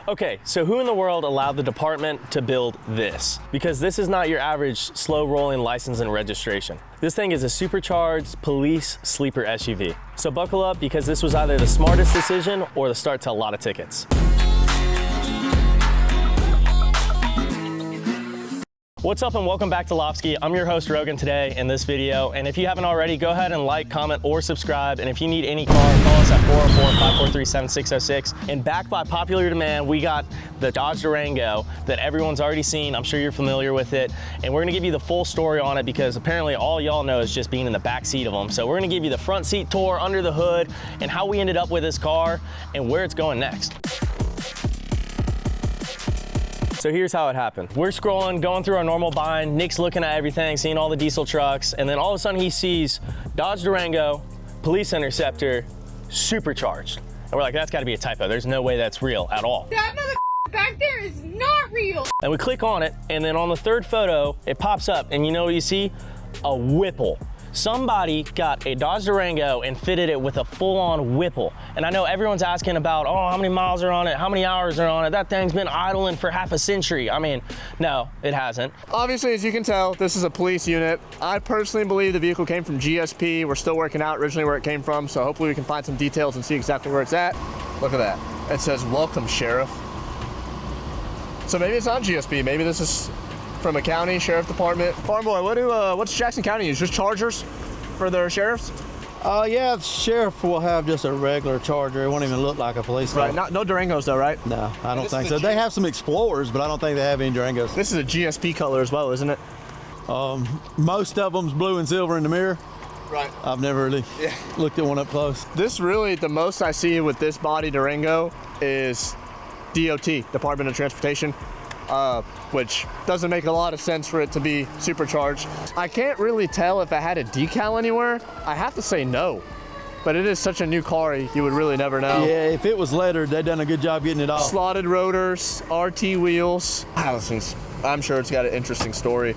Okay, so who in the world allowed the department to build this? Because this is not your average slow rolling license and registration. This thing is a supercharged police sleeper SUV. So buckle up, because this was either the smartest decision or the start to a lot of tickets. What's up and welcome back to Lavski. I'm your host Rogan today in this video. And if you haven't already, go ahead and like, comment, or subscribe. And if you need any car, call us at 404-543-7606. And backed by popular demand, we got the Dodge Durango that everyone's already seen. I'm sure you're familiar with it. And we're gonna give you the full story on it, because apparently all y'all know is just being in the back seat of them. So we're gonna give you the front seat tour, under the hood, and how we ended up with this car and where it's going next. So here's how it happened. We're scrolling, going through our normal bind. Nick's looking at everything, seeing all the diesel trucks, and then all of a sudden he sees Dodge Durango, Police Interceptor, supercharged. And we're like, that's gotta be a typo. There's no way that's real at all. That mother back there is not real. And we click on it, and then on the third photo, it pops up, and you know what you see? A Whipple. Somebody got a Dodge Durango and fitted it with a full-on Whipple. And I know everyone's asking about, oh, how many miles are on it? How many hours are on it? That thing's been idling for half a century. I mean, no, it hasn't. Obviously, as you can tell, this is a police unit. I personally believe the vehicle came from GSP. We're still working out originally where it came from, so hopefully we can find some details and see exactly where it's at. Look at that. It says, "Welcome, Sheriff." So maybe it's not GSP. Maybe this is from a county sheriff department. Farm boy, what's Jackson County use? Just Chargers for their sheriffs? Yeah, the sheriff will have just a regular Charger. It won't even look like a police car. Right, no Durangos though, right? No, I don't think so. They have some Explorers, but I don't think they have any Durangos. This is a GSP color as well, isn't it? Most of them's blue and silver in the mirror. Right. I've never really looked at one up close. This really, the most I see with this body Durango is DOT, Department of Transportation. Which doesn't make a lot of sense for it to be supercharged. I can't really tell if it had a decal anywhere. I have to say no, but it is such a new car, you would really never know. Yeah, if it was lettered, they'd done a good job getting it off. Slotted rotors, RT wheels. I'm sure it's got an interesting story.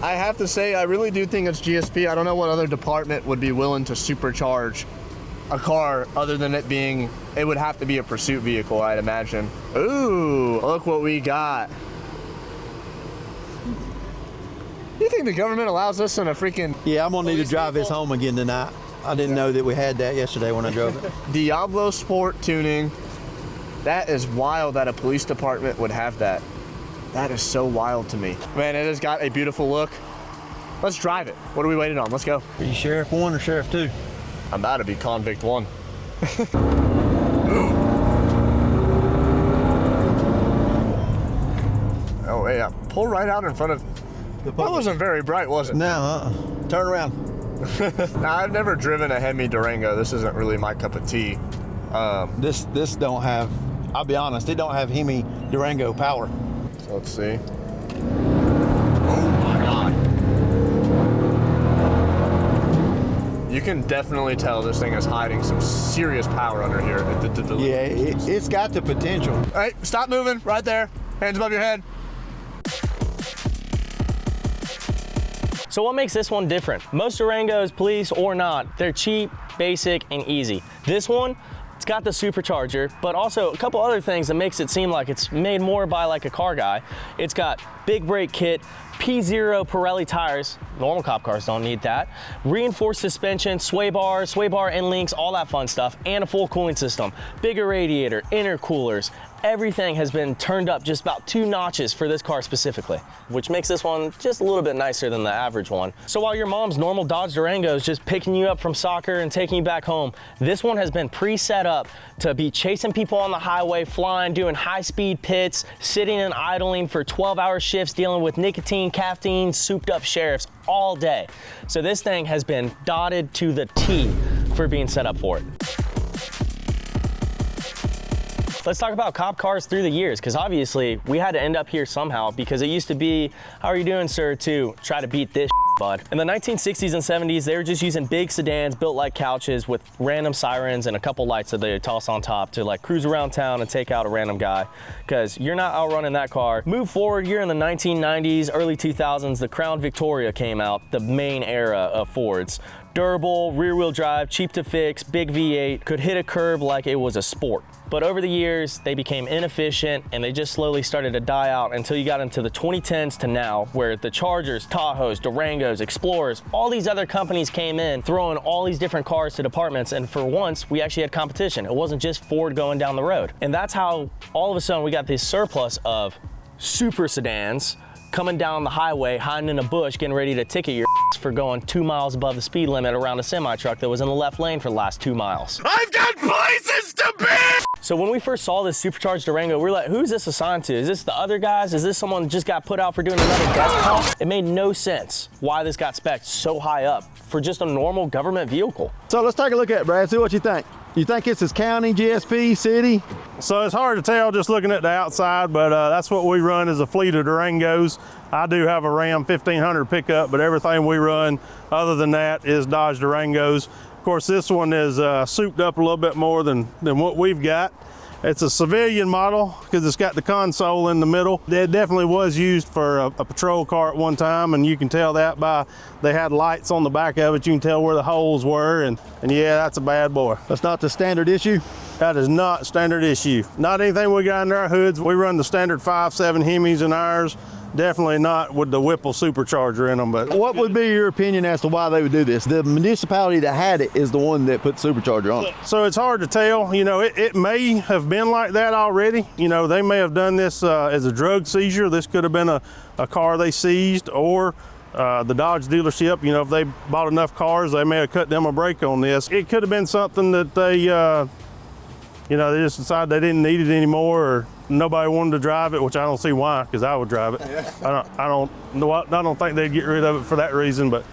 I have to say, I really do think it's GSP. I don't know what other department would be willing to supercharge a car other than it being, it would have to be a pursuit vehicle, I'd imagine. Ooh, look what we got. You think the government allows us in a freaking... Yeah, I'm gonna need to drive this home again tonight. I didn't know that we had that yesterday when I drove it. Diablo Sport tuning. That is wild that a police department would have that. That is so wild to me. Man, it has got a beautiful look. Let's drive it. What are we waiting on? Let's go. Are you Sheriff 1 or Sheriff 2? I'm about to be Convict 1. Oh, yeah. Pull right out in front of... That wasn't very bright, was it? No, turn around. Now, I've never driven a Hemi Durango. This isn't really my cup of tea. This don't have, I'll be honest, it don't have Hemi Durango power. So let's see. Oh my God. You can definitely tell this thing is hiding some serious power under here. Yeah, it's got the potential. All right, stop moving right there. Hands above your head. So what makes this one different? Most Durangos, police or not, they're cheap, basic, and easy. This one, it's got the supercharger, but also a couple other things that makes it seem like it's made more by like a car guy. It's got big brake kit, P0 Pirelli tires. Normal cop cars don't need that. Reinforced suspension, sway bar end links, all that fun stuff, and a full cooling system. Bigger radiator, intercoolers. Everything has been turned up just about 2 notches for this car specifically, which makes this one just a little bit nicer than the average one. So while your mom's normal Dodge Durango is just picking you up from soccer and taking you back home, this one has been pre-set up to be chasing people on the highway, flying, doing high-speed pits, sitting and idling for 12-hour shifts, dealing with nicotine, caffeine, souped-up sheriffs all day. So this thing has been dotted to the T for being set up for it. Let's talk about cop cars through the years, because obviously we had to end up here somehow, because it used to be, how are you doing, sir, to try to beat this bud. In the 1960s and 70s, they were just using big sedans built like couches with random sirens and a couple lights that they toss on top to like cruise around town and take out a random guy, because you're not outrunning that car. Move forward, you're in the 1990s, early 2000s, the Crown Victoria came out, the main era of Fords. Durable, rear-wheel drive, cheap to fix, big V8, could hit a curb like it was a sport. But over the years, they became inefficient and they just slowly started to die out until you got into the 2010s to now, where the Chargers, Tahoes, Durangos, Explorers, all these other companies came in, throwing all these different cars to departments, and for once, we actually had competition. It wasn't just Ford going down the road. And that's how all of a sudden we got this surplus of super sedans coming down the highway, hiding in a bush, getting ready to ticket your ass for going 2 miles above the speed limit around a semi-truck that was in the left lane for the last 2 miles. I've got places to be! So when we first saw this Supercharged Durango, we were like, who's this assigned to? Is this the other guys? Is this someone just got put out for doing another desk call? It made no sense why this got spec'd so high up for just a normal government vehicle. So let's take a look at it, Brad. See what you think. You think it's his county, GSP, city? So it's hard to tell just looking at the outside, but that's what we run is a fleet of Durangos. I do have a Ram 1500 pickup, but everything we run other than that is Dodge Durangos. Of course, this one is souped up a little bit more than what we've got. It's a civilian model because it's got the console in the middle. It definitely was used for a patrol car at one time, and you can tell that by they had lights on the back of it. You can tell where the holes were, and yeah, that's a bad boy. That's not the standard issue? That is not standard issue. Not anything we got in our hoods. We run the standard 5.7 Hemis in ours. Definitely not with the Whipple supercharger in them. But what would be your opinion as to why they would do this? The municipality that had it is the one that put supercharger on it. So it's hard to tell. You know, it may have been like that already. You know, they may have done this as a drug seizure. This could have been a car they seized, or the Dodge dealership, you know, if they bought enough cars, they may have cut them a break on this. It could have been something that they, you know, they just decided they didn't need it anymore, or nobody wanted to drive it, which I don't see why, because I would drive it. Yeah. I don't think they'd get rid of it for that reason, but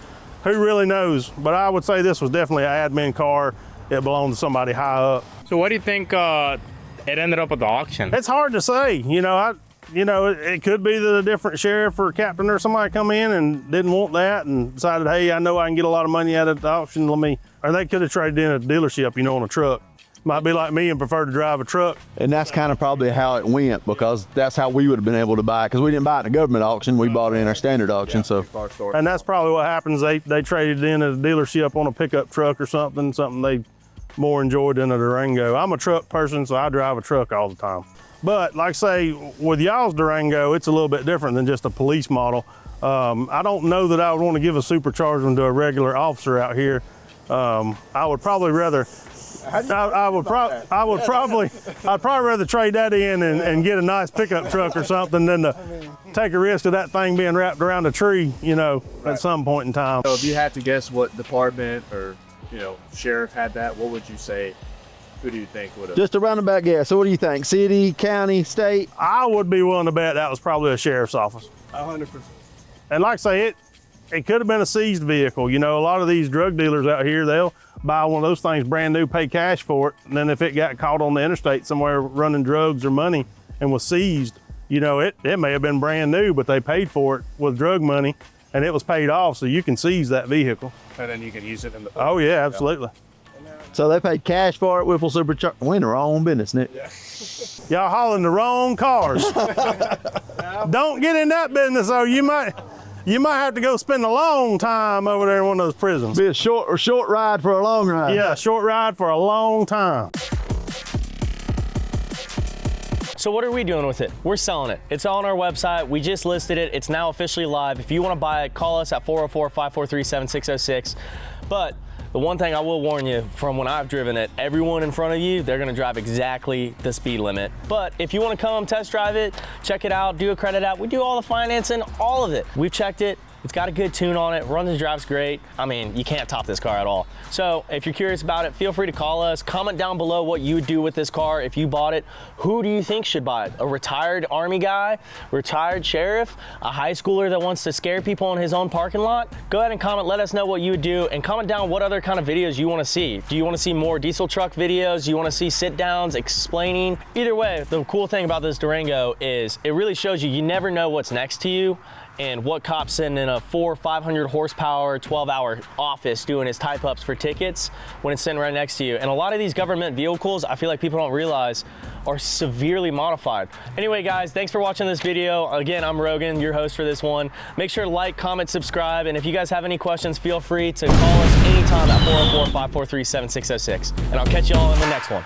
who really knows? But I would say this was definitely an admin car. It belonged to somebody high up. So what do you think it ended up at the auction? It's hard to say. You know, it could be that a different sheriff or captain or somebody come in and didn't want that and decided, hey, I know I can get a lot of money out of the auction. Or they could have traded in at a dealership, you know, on a truck. Might be like me and prefer to drive a truck. And that's kind of probably how it went, because that's how we would have been able to buy it, because we didn't buy it in a government auction, we bought it in our standard auction. Yeah, so. And that's probably what happens. They traded in at a dealership on a pickup truck or something they more enjoyed than a Durango. I'm a truck person, so I drive a truck all the time. But like I say, with y'all's Durango, it's a little bit different than just a police model. I don't know that I would want to give a supercharged one to a regular officer out here. I would probably rather, I'd probably rather trade that in and get a nice pickup truck or something than to take a risk of that thing being wrapped around a tree, you know, at some point in time. So if you had to guess what department or, you know, sheriff had that, what would you say? Who do you think would have? Just a roundabout guess. So what do you think? City, county, state? I would be willing to bet that was probably a sheriff's office. 100%. And like I say, it could have been a seized vehicle. You know, a lot of these drug dealers out here, they'll buy one of those things brand new, pay cash for it, and then if it got caught on the interstate somewhere running drugs or money and was seized, you know, it may have been brand new, but they paid for it with drug money and it was paid off, so you can seize that vehicle. And then you can use it in the... Oh yeah, absolutely. So they paid cash for it, Whipple Supercharged. We're in the wrong business, Nick. Yeah. Y'all hauling the wrong cars. Don't get in that business, though. You might have to go spend a long time over there in one of those prisons. Be a short ride for a long ride. Yeah, short ride for a long time. So what are we doing with it? We're selling it. It's on our website. We just listed it. It's now officially live. If you want to buy it, call us at 404-543-7606. But the one thing I will warn you from when I've driven it, everyone in front of you, they're gonna drive exactly the speed limit. But if you wanna come test drive it, check it out, do a credit app, we do all the financing, all of it. We've checked it. It's got a good tune on it, runs and drives great. I mean, you can't top this car at all. So if you're curious about it, feel free to call us. Comment down below what you would do with this car if you bought it. Who do you think should buy it? A retired Army guy, retired sheriff, a high schooler that wants to scare people in his own parking lot? Go ahead and comment, let us know what you would do, and comment down what other kind of videos you wanna see. Do you wanna see more diesel truck videos? Do you wanna see sit downs, explaining? Either way, the cool thing about this Durango is it really shows you never know what's next to you and what cop's sitting in a 400 or 500 horsepower, 12-hour office doing his type ups for tickets when it's sitting right next to you. And a lot of these government vehicles, I feel like people don't realize, are severely modified. Anyway, guys, thanks for watching this video. Again, I'm Rogan, your host for this one. Make sure to like, comment, subscribe, and if you guys have any questions, feel free to call us anytime at 404-543-7606. And I'll catch you all in the next one.